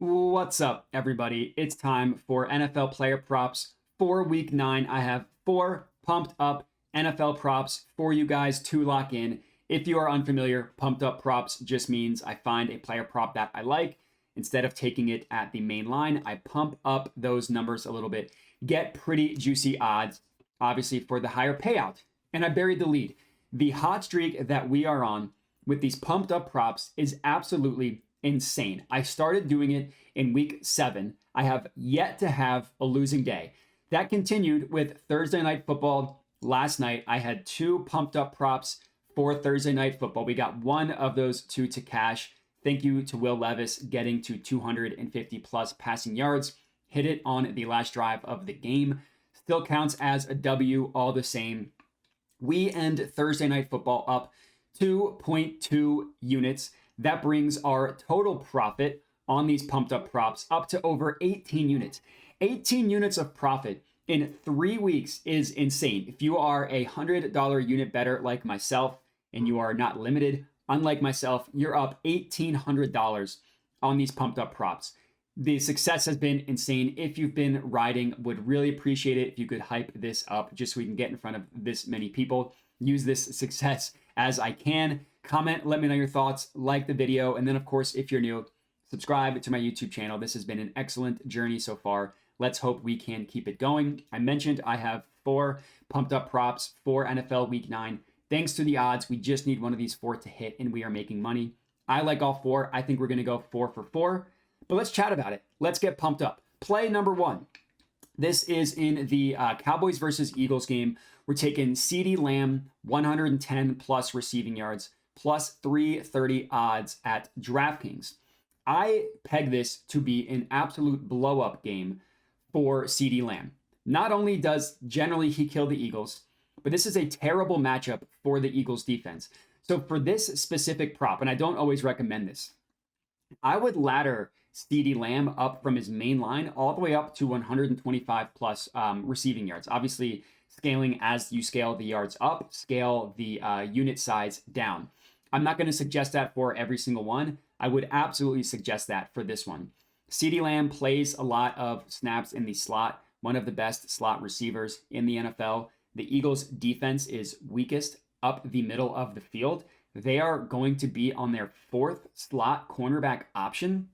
What's up, everybody? It's time for NFL player props for week 9. I have 4 pumped up NFL props for you guys to lock in. If you are unfamiliar, pumped up props just means I find a player prop that I like. Instead of taking it at the main line, I pump up those numbers a little bit, get pretty juicy odds, obviously, for the higher payout. And I buried the lead. The hot streak that we are on with these pumped up props is absolutely insane. I started doing it in week 7. I have yet to have a losing day. That continued with Thursday night football. Last night, I had 2 pumped up props for Thursday night football. We got one of those 2 to cash. Thank you to Will Levis getting to 250 plus passing yards. Hit it on the last drive of the game. Still counts as a W all the same. We end Thursday night football up 2.2 units. That brings our total profit on these pumped up props up to over 18 units. 18 units of profit in 3 weeks is insane. If you are a $100 unit bettor like myself and you are not limited, unlike myself, you're up $1,800 on these pumped up props. The success has been insane. If you've been riding, would really appreciate it if you could hype this up just so we can get in front of this many people. Use this success as I can. Comment, let me know your thoughts, like the video, and then of course, if you're new, subscribe to my YouTube channel. This has been an excellent journey so far. Let's hope we can keep it going. I mentioned I have 4 pumped up props for NFL Week 9. Thanks to the odds, we just need one of these 4 to hit, and we are making money. I like all 4. I think we're going to go 4 for 4, but let's chat about it. Let's get pumped up. Play number 1. This is in the Cowboys versus Eagles game. We're taking CeeDee Lamb, 110 plus receiving yards, plus 330 odds at DraftKings. I peg this to be an absolute blow-up game for CeeDee Lamb. Not only does generally he kill the Eagles, but this is a terrible matchup for the Eagles defense. So for this specific prop, and I don't always recommend this, I would ladder CeeDee Lamb up from his main line all the way up to 125 plus receiving yards. Obviously, scaling as you scale the yards up, scale the unit size down. I'm not going to suggest that for every single one. I would absolutely suggest that for this one. CeeDee Lamb plays a lot of snaps in the slot, one of the best slot receivers in the NFL. The Eagles' defense is weakest up the middle of the field. They are going to be on their 4th slot cornerback option.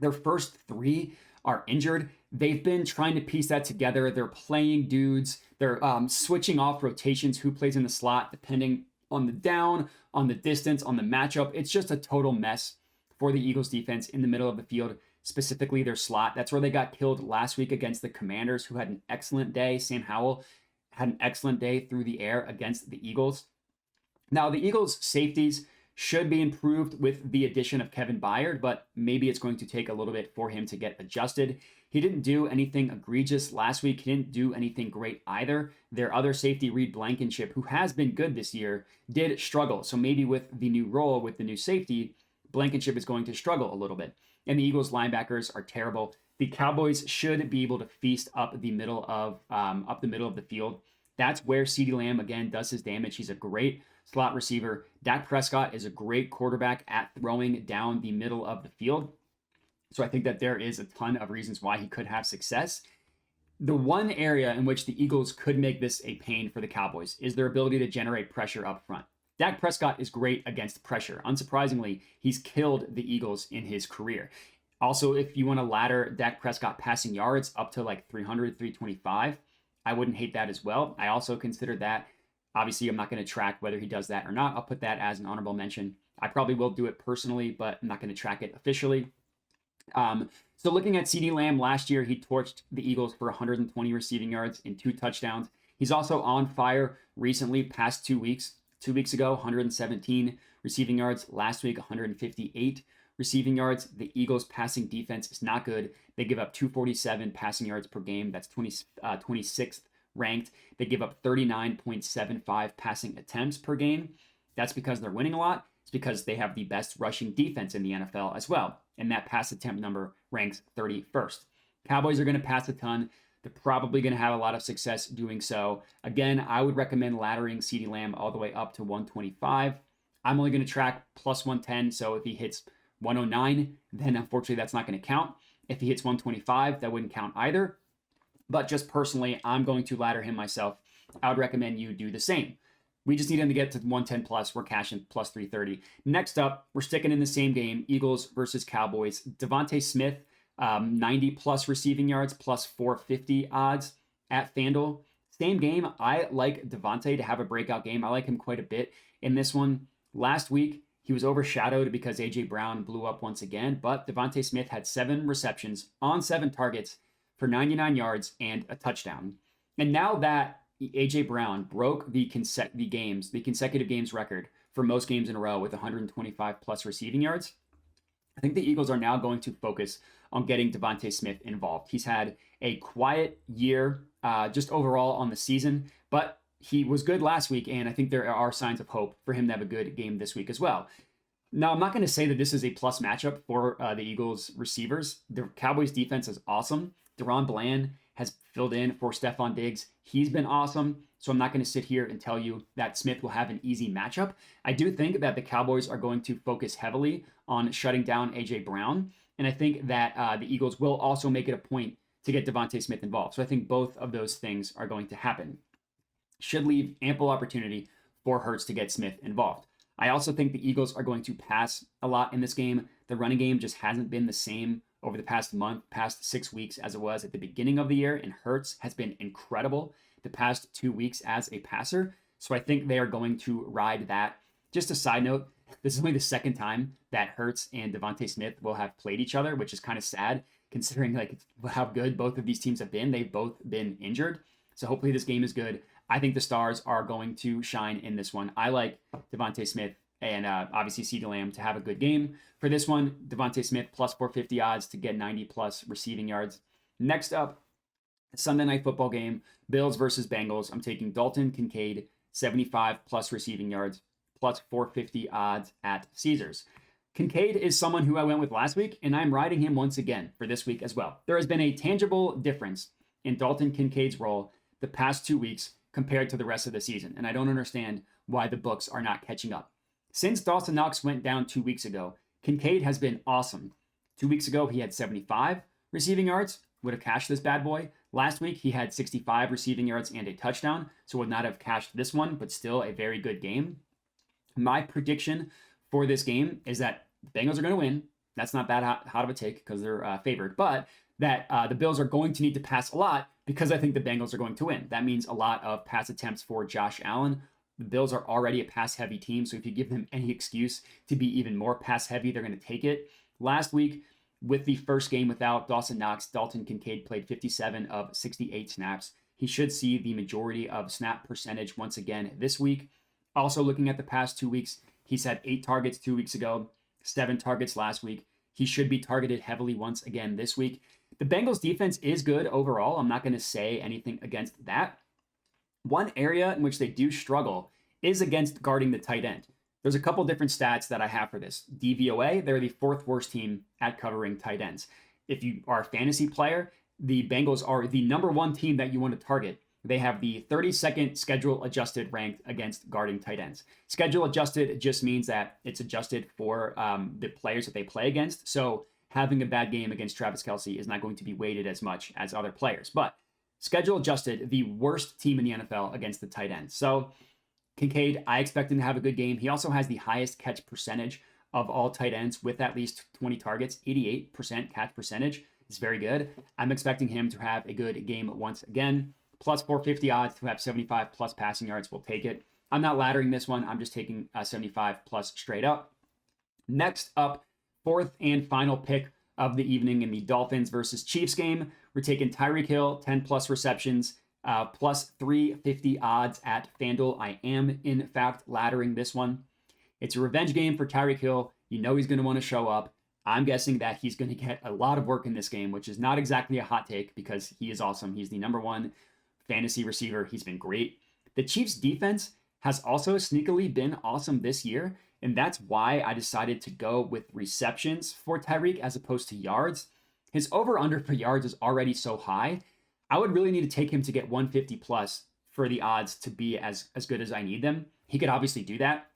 Their first 3 are injured. They've been trying to piece that together. They're playing dudes. They're switching off rotations, who plays in the slot, depending on the down, on the distance, on the matchup. It's just a total mess for the Eagles defense in the middle of the field, specifically their slot. That's where they got killed last week against the Commanders, who had an excellent day. Sam Howell had an excellent day through the air against the Eagles. Now, the Eagles' safeties should be improved with the addition of Kevin Byard, but maybe it's going to take a little bit for him to get adjusted. He didn't do anything egregious last week. He didn't do anything great either. Their other safety, Reed Blankenship, who has been good this year, did struggle. So maybe with the new role, with the new safety, Blankenship is going to struggle a little bit. And the Eagles linebackers are terrible. The Cowboys should be able to feast up the middle of the field. That's where CeeDee Lamb, again, does his damage. He's a great slot receiver. Dak Prescott is a great quarterback at throwing down the middle of the field. So I think that there is a ton of reasons why he could have success. The one area in which the Eagles could make this a pain for the Cowboys is their ability to generate pressure up front. Dak Prescott is great against pressure. Unsurprisingly, he's killed the Eagles in his career. Also, if you want to ladder Dak Prescott passing yards up to like 300, 325, I wouldn't hate that as well. I also consider that. Obviously, I'm not going to track whether he does that or not. I'll put that as an honorable mention. I probably will do it personally, but I'm not going to track it officially. So looking at CeeDee Lamb last year, he torched the Eagles for 120 receiving yards and 2 touchdowns. He's also on fire recently, past 2 weeks. 2 weeks ago, 117 receiving yards. Last week, 158 receiving yards. The Eagles' passing defense is not good. They give up 247 passing yards per game. That's 26th ranked. They give up 39.75 passing attempts per game. That's because they're winning a lot. It's because they have the best rushing defense in the NFL as well. And that pass attempt number ranks 31st. Cowboys are going to pass a ton. They're probably going to have a lot of success doing so. Again, I would recommend laddering CeeDee Lamb all the way up to 125. I'm only going to track plus 110. So if he hits 109, then unfortunately that's not going to count. If he hits 125, that wouldn't count either. But just personally, I'm going to ladder him myself. I would recommend you do the same. We just need him to get to 110 plus. We're cashing plus 330. Next up, we're sticking in the same game, Eagles versus Cowboys. Devontae Smith, 90 plus receiving yards, plus 450 odds at FanDuel. Same game. I like Devontae to have a breakout game. I like him quite a bit in this one. Last week, he was overshadowed because A.J. Brown blew up once again, but Devontae Smith had 7 receptions on 7 targets for 99 yards and a touchdown. And now that A.J. Brown broke the consecutive games record for most games in a row with 125 plus receiving yards, I think the Eagles are now going to focus on getting Devontae Smith involved. He's had a quiet year just overall on the season, but he was good last week, and I think there are signs of hope for him to have a good game this week as well. Now, I'm not going to say that this is a plus matchup for the Eagles receivers. The Cowboys defense is awesome. Deron Bland has filled in for Stephon Diggs. He's been awesome. So I'm not going to sit here and tell you that Smith will have an easy matchup. I do think that the Cowboys are going to focus heavily on shutting down A.J. Brown. And I think that the Eagles will also make it a point to get Devontae Smith involved. So I think both of those things are going to happen. Should leave ample opportunity for Hurts to get Smith involved. I also think the Eagles are going to pass a lot in this game. The running game just hasn't been the same over the past 6 weeks as it was at the beginning of the year, and Hurts has been incredible the past 2 weeks as a passer. So I think they are going to ride that. Just a side note, this is only the second time that Hurts and Devontae Smith will have played each other, which is kind of sad considering like how good both of these teams have been. They've both been injured. So hopefully this game is good. I think the stars are going to shine in this one. I like Devontae Smith and obviously CeeDee Lamb to have a good game. For this one, Devontae Smith plus 450 odds to get 90 plus receiving yards. Next up, Sunday Night Football game, Bills versus Bengals. I'm taking Dalton Kincaid, 75 plus receiving yards, plus 450 odds at Caesars. Kincaid is someone who I went with last week, and I'm riding him once again for this week as well. There has been a tangible difference in Dalton Kincaid's role the past 2 weeks compared to the rest of the season, and I don't understand why the books are not catching up. Since Dawson Knox went down 2 weeks ago, Kincaid has been awesome. 2 weeks ago, he had 75 receiving yards, would have cashed this bad boy. Last week, he had 65 receiving yards and a touchdown, so would not have cashed this one, but still a very good game. My prediction for this game is that the Bengals are going to win. That's not that hot of a take because they're favored, but that the Bills are going to need to pass a lot because I think the Bengals are going to win. That means a lot of pass attempts for Josh Allen. The Bills are already a pass-heavy team, so if you give them any excuse to be even more pass-heavy, they're going to take it. Last week, with the first game without Dawson Knox, Dalton Kincaid played 57 of 68 snaps. He should see the majority of snap percentage once again this week. Also, looking at the past 2 weeks, he's had 8 targets 2 weeks ago, 7 targets last week. He should be targeted heavily once again this week. The Bengals defense is good overall. I'm not going to say anything against that. One area in which they do struggle is against guarding the tight end. There's a couple different stats that I have for this. DVOA, they're the 4th worst team at covering tight ends. If you are a fantasy player, the Bengals are the number 1 team that you want to target. They have the 32nd schedule adjusted ranked against guarding tight ends. Schedule adjusted just means that it's adjusted for the players that they play against. So having a bad game against Travis Kelce is not going to be weighted as much as other players. But schedule adjusted, the worst team in the NFL against the tight end. So Kincaid, I expect him to have a good game. He also has the highest catch percentage of all tight ends with at least 20 targets. 88% catch percentage is very good. I'm expecting him to have a good game once again. Plus 450 odds to have 75 plus passing yards. We'll take it. I'm not laddering this one. I'm just taking 75 plus straight up. Next up, 4th and final pick of the evening in the Dolphins versus Chiefs game. We're taking Tyreek Hill, 10 plus receptions, plus 350 odds at FanDuel. I am, in fact, laddering this one. It's a revenge game for Tyreek Hill. You know he's going to want to show up. I'm guessing that he's going to get a lot of work in this game, which is not exactly a hot take because he is awesome. He's the number 1 fantasy receiver. He's been great. The Chiefs defense has also sneakily been awesome this year, and that's why I decided to go with receptions for Tyreek as opposed to yards. His over-under for yards is already so high. I would really need to take him to get 150 plus for the odds to be as good as I need them. He could obviously do that.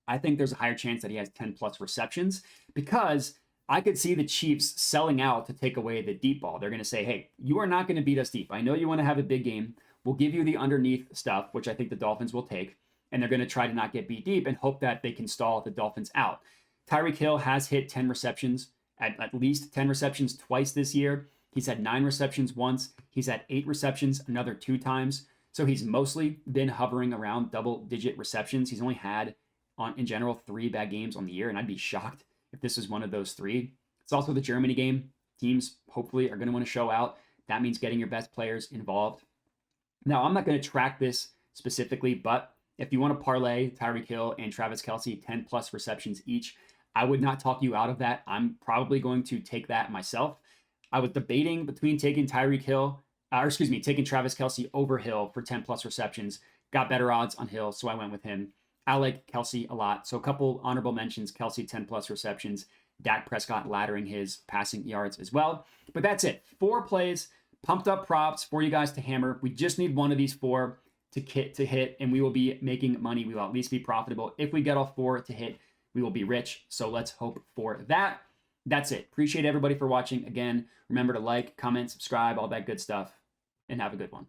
I think there's a higher chance that he has 10 plus receptions because I could see the Chiefs selling out to take away the deep ball. They're going to say, hey, you are not going to beat us deep. I know you want to have a big game. We'll give you the underneath stuff, which I think the Dolphins will take. And they're going to try to not get beat deep and hope that they can stall the Dolphins out. Tyreek Hill has hit 10 receptions, at least 10 receptions twice this year. He's had 9 receptions once. He's had 8 receptions another 2 times. So he's mostly been hovering around double-digit receptions. He's only had, in general, 3 bad games on the year, and I'd be shocked if this is one of those 3. It's also the Germany game. Teams hopefully are going to want to show out. That means getting your best players involved. Now, I'm not going to track this specifically, but if you want to parlay Tyreek Hill and Travis Kelce 10 plus receptions each, I would not talk you out of that. I'm probably going to take that myself. I was debating between taking taking Travis Kelce over Hill for 10 plus receptions. Got better odds on Hill, so I went with him. I like Kelce a lot. So a couple honorable mentions, Kelce 10 plus receptions, Dak Prescott laddering his passing yards as well. But that's it. 4 plays, pumped up props for you guys to hammer. We just need one of these 4 to hit, and we will be making money. We will at least be profitable. If we get all 4 to hit, we will be rich. So let's hope for that. That's it. Appreciate everybody for watching. Again, remember to like, comment, subscribe, all that good stuff, and have a good one.